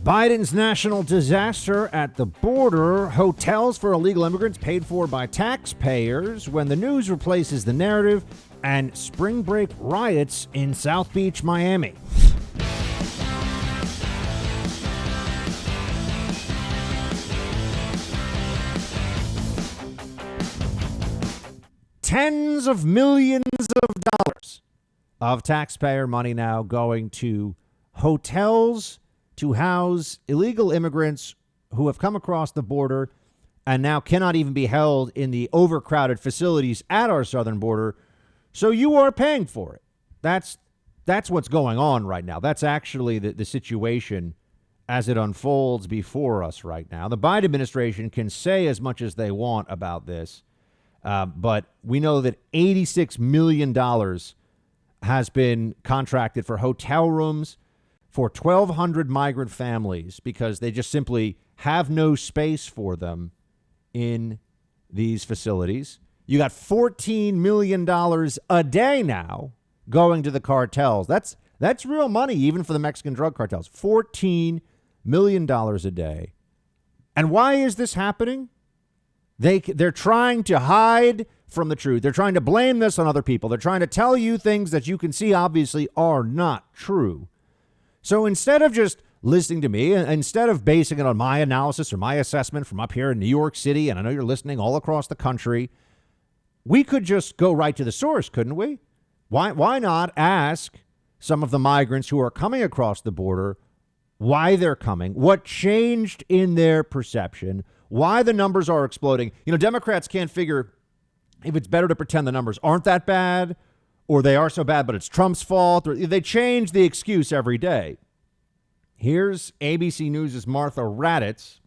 Biden's national disaster at the border, hotels for illegal immigrants paid for by taxpayers when the news replaces the narrative, and spring break riots in South Beach, Miami. Tens of millions of dollars of taxpayer money now going to hotels to house illegal immigrants who have come across the border and now cannot even be held in the overcrowded facilities at our southern border. So you are paying for it. That's what's going on right now. That's actually the situation as it unfolds before us right now. The Biden administration can say as much as they want about this, but we know that $86 million has been contracted for hotel rooms for 1,200 migrant families because they just simply have no space for them in these facilities. You got $14 million a day now going to the cartels. That's real money, even for the Mexican drug cartels. $14 million a day. And why is this happening? They're trying to hide from the truth. They're trying to blame this on other people. They're trying to tell you things that you can see obviously are not true. So instead of just listening to me, instead of basing it on my analysis or my assessment from up here in New York City, and I know you're listening all across the country, we could just go right to the source, couldn't we? Why not ask some of the migrants who are coming across the border why they're coming, what changed in their perception, why the numbers are exploding? You know, Democrats can't figure if it's better to pretend the numbers aren't that bad or they are so bad, but it's Trump's fault, or they change the excuse every day. Here's ABC News' Martha Raddatz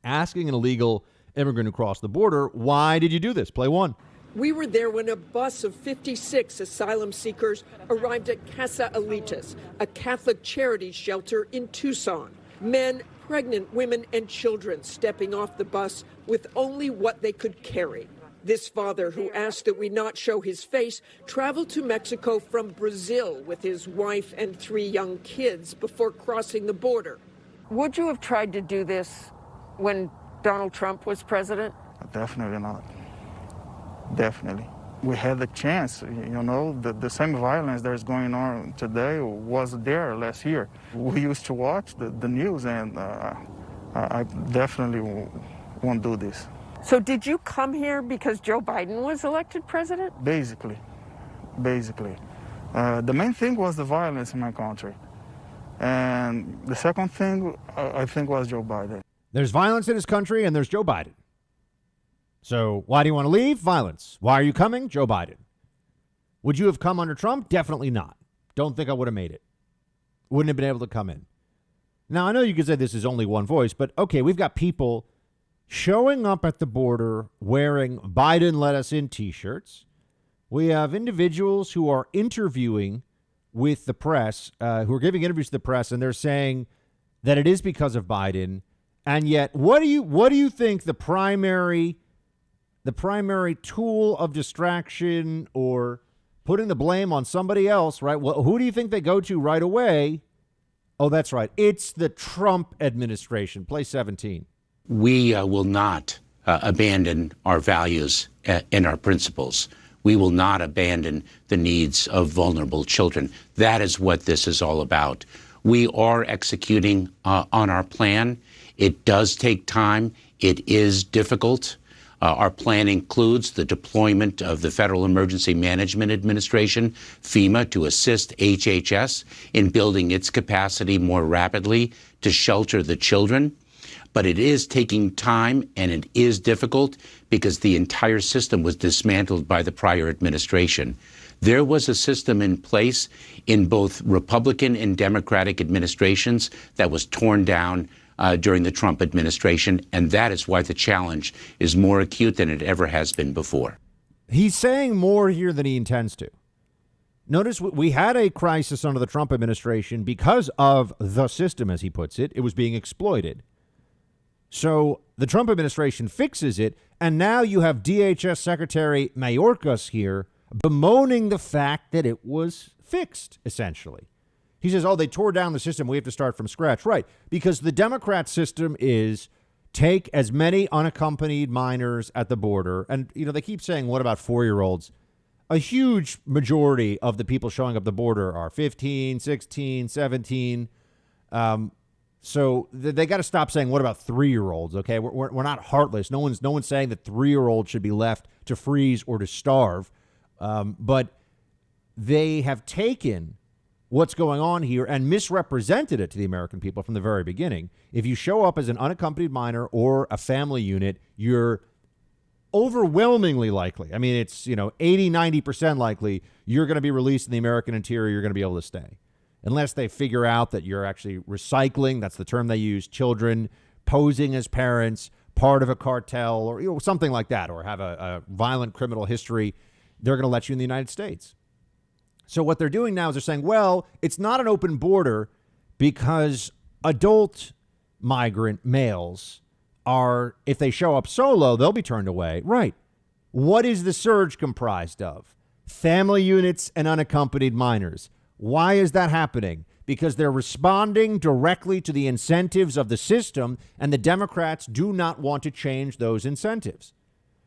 asking an illegal immigrant who crossed the border, why did you do this? Play one. We were there when a bus of 56 asylum seekers arrived at Casa Alitas, a Catholic charity shelter in Tucson. Men, pregnant women, and children stepping off the bus with only what they could carry. This father, who asked that we not show his face, traveled to Mexico from Brazil with his wife and 3 young kids before crossing the border. Would you have tried to do this when Donald Trump was president? Definitely not. Definitely. We had the chance, you know, the same violence that is going on today was there last year. We used to watch the news, and I definitely won't do this. So did you come here because Joe Biden was elected president? Basically. The main thing was the violence in my country. And the second thing, I think, was Joe Biden. There's violence in his country and there's Joe Biden. So why do you want to leave? Violence. Why are you coming? Joe Biden. Would you have come under Trump? Definitely not. Don't think I would have made it. Wouldn't have been able to come in. Now, I know you could say this is only one voice, but okay, we've got people showing up at the border wearing Biden let us in t-shirts. We have individuals who are interviewing with the press, who are giving interviews to the press, and they're saying that it is because of Biden. And yet, what do you think the primary tool of distraction or putting the blame on somebody else, right? Well, who do you think they go to right away? Oh, that's right. It's the Trump administration. Play 17. We will not abandon our values and our principles. We will not abandon the needs of vulnerable children. That is what this is all about. We are executing on our plan. It does take time. It is difficult. Our plan includes the deployment of the Federal Emergency Management Administration, FEMA, to assist HHS in building its capacity more rapidly to shelter the children. But it is taking time, and it is difficult because the entire system was dismantled by the prior administration. There was a system in place in both Republican and Democratic administrations that was torn down during the Trump administration, and that is why the challenge is more acute than it ever has been before. He's saying more here than he intends to. Notice we had a crisis under the Trump administration because of the system, as he puts it. It was being exploited. So the Trump administration fixes it, and now you have DHS Secretary Mayorkas here bemoaning the fact that it was fixed, essentially. He says, oh, they tore down the system. We have to start from scratch. Right. Because the Democrat system is take as many unaccompanied minors at the border. And, they keep saying, what about 4-year-olds? A huge majority of the people showing up the border are 15, 16, 17. So they got to stop saying, what about 3-year-olds? OK, we're not heartless. No one's saying that 3-year-olds should be left to freeze or to starve. But they have taken what's going on here and misrepresented it to the American people from the very beginning. If you show up as an unaccompanied minor or a family unit, you're overwhelmingly likely. I mean, it's, 80, 90% likely you're going to be released in the American interior. You're going to be able to stay unless they figure out that you're actually recycling. That's the term they use. Children posing as parents, part of a cartel or something like that, or have a violent criminal history. They're going to let you in the United States. So what they're doing now is they're saying, well, it's not an open border because adult migrant males are, if they show up solo, they'll be turned away. Right. What is the surge comprised of? Family units and unaccompanied minors. Why is that happening? Because they're responding directly to the incentives of the system, and the Democrats do not want to change those incentives.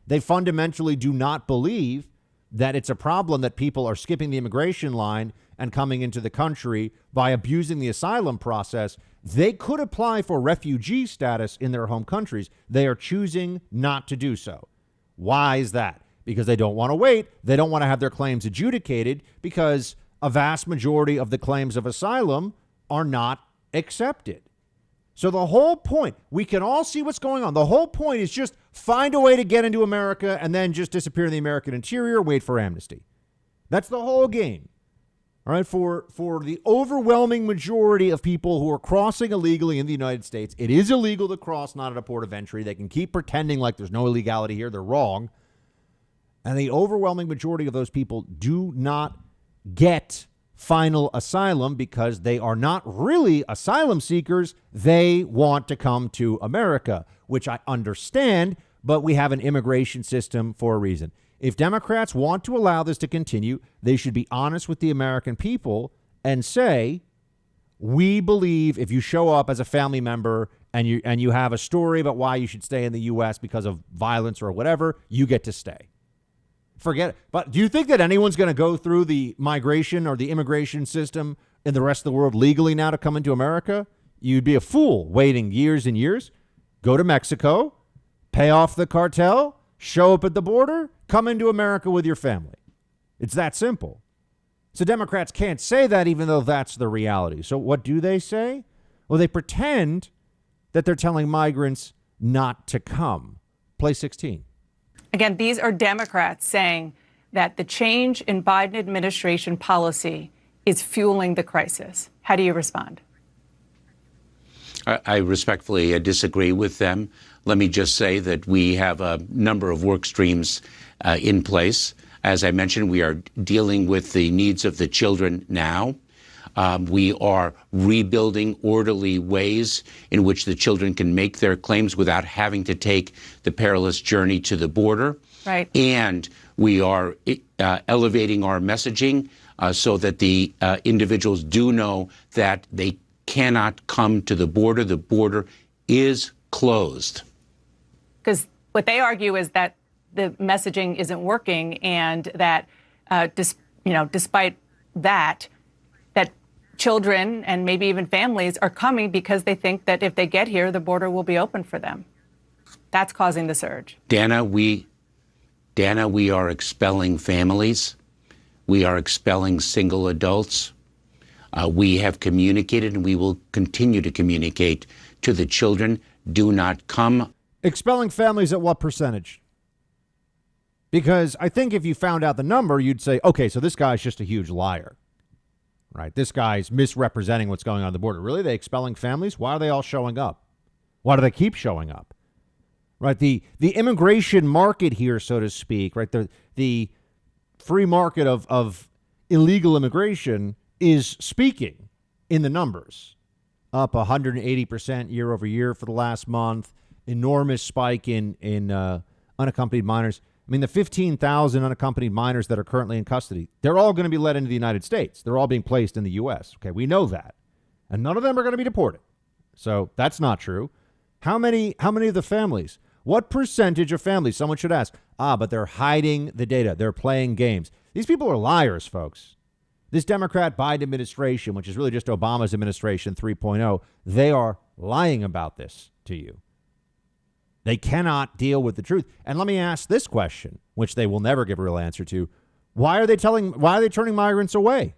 They fundamentally do not believe that it's a problem that people are skipping the immigration line and coming into the country by abusing the asylum process. They could apply for refugee status in their home countries. They are choosing not to do so. Why is that? Because they don't want to wait. They don't want to have their claims adjudicated because a vast majority of the claims of asylum are not accepted. So the whole point, we can all see what's going on. The whole point is just find a way to get into America and then just disappear in the American interior, wait for amnesty. That's the whole game. All right, for the overwhelming majority of people who are crossing illegally in the United States, it is illegal to cross, not at a port of entry. They can keep pretending like there's no illegality here. They're wrong. And the overwhelming majority of those people do not get final asylum because they are not really asylum seekers. They want to come to America, which I understand, but we have an immigration system for a reason. If Democrats want to allow this to continue, they should be honest with the American people and say, we believe if you show up as a family member and you have a story about why you should stay in the U.S. because of violence or whatever, you get to stay. Forget it. But do you think that anyone's going to go through the migration or the immigration system in the rest of the world legally now to come into America? You'd be a fool waiting years and years. Go to Mexico, pay off the cartel, show up at the border, come into America with your family. It's that simple. So Democrats can't say that even though that's the reality. So what do they say? Well, they pretend that they're telling migrants not to come. Play 16. Again, these are Democrats saying that the change in Biden administration policy is fueling the crisis. How do you respond? I respectfully disagree with them. Let me just say that we have a number of work streams in place. As I mentioned, we are dealing with the needs of the children now. We are rebuilding orderly ways in which the children can make their claims without having to take the perilous journey to the border. Right. And we are elevating our messaging so that the individuals do know that they cannot come to the border. The border is closed. Because what they argue is that the messaging isn't working and that, despite that, children and maybe even families are coming because they think that if they get here, the border will be open for them. That's causing the surge. Dana, we are expelling families. We are expelling single adults. We have communicated and we will continue to communicate to the children. Do not come. Expelling families at what percentage? Because I think if you found out the number, you'd say, okay, so this guy's just a huge liar. Right. This guy's misrepresenting what's going on at the border. Really? They expelling families? Why are they all showing up? Why do they keep showing up? Right. The immigration market here, so to speak, right. The free market of illegal immigration is speaking in the numbers. Up 180% year over year for the last month. Enormous spike in unaccompanied minors. I mean, the 15,000 unaccompanied minors that are currently in custody, they're all going to be let into the United States. They're all being placed in the U.S. Okay, we know that. And none of them are going to be deported. So that's not true. How many of the families? What percentage of families? Someone should ask. But they're hiding the data. They're playing games. These people are liars, folks. This Democrat Biden administration, which is really just Obama's administration 3.0, they are lying about this to you. They cannot deal with the truth. And let me ask this question, which they will never give a real answer to. Why are they turning migrants away?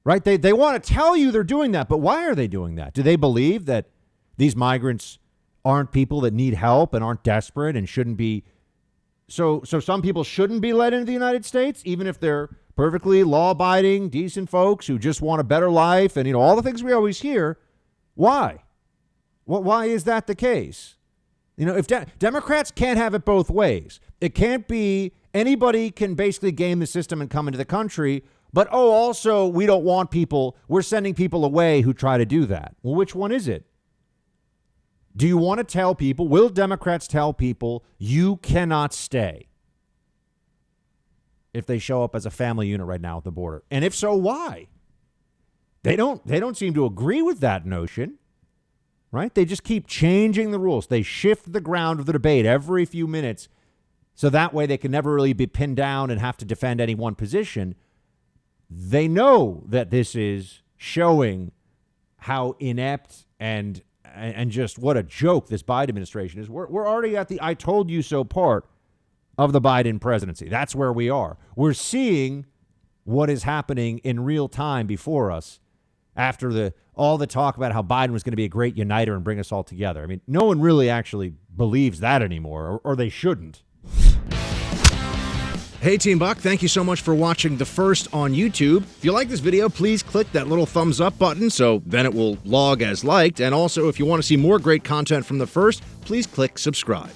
Right? They want to tell you they're doing that, but why are they doing that? Do they believe that these migrants aren't people that need help and aren't desperate and shouldn't be? So some people shouldn't be let into the United States, even if they're perfectly law-abiding, decent folks who just want a better life and, all the things we always hear. Why? Why is that the case? If Democrats can't have it both ways, it can't be anybody can basically game the system and come into the country, but, also we don't want people. We're sending people away who try to do that. Well, which one is it? Do you want to tell people, will Democrats tell people you cannot stay if they show up as a family unit right now at the border? And if so, why? They don't seem to agree with that notion. Right? They just keep changing the rules. They shift the ground of the debate every few minutes. So that way they can never really be pinned down and have to defend any one position. They know that this is showing how inept and just what a joke this Biden administration is. We're already at the I told you so part of the Biden presidency. That's where we are. We're seeing what is happening in real time before us after all the talk about how Biden was going to be a great uniter and bring us all together. I mean, no one really actually believes that anymore, or they shouldn't. Hey, Team Buck, thank you so much for watching The First on YouTube. If you like this video, please click that little thumbs up button so then it will log as liked. And also, if you want to see more great content from The First, please click subscribe.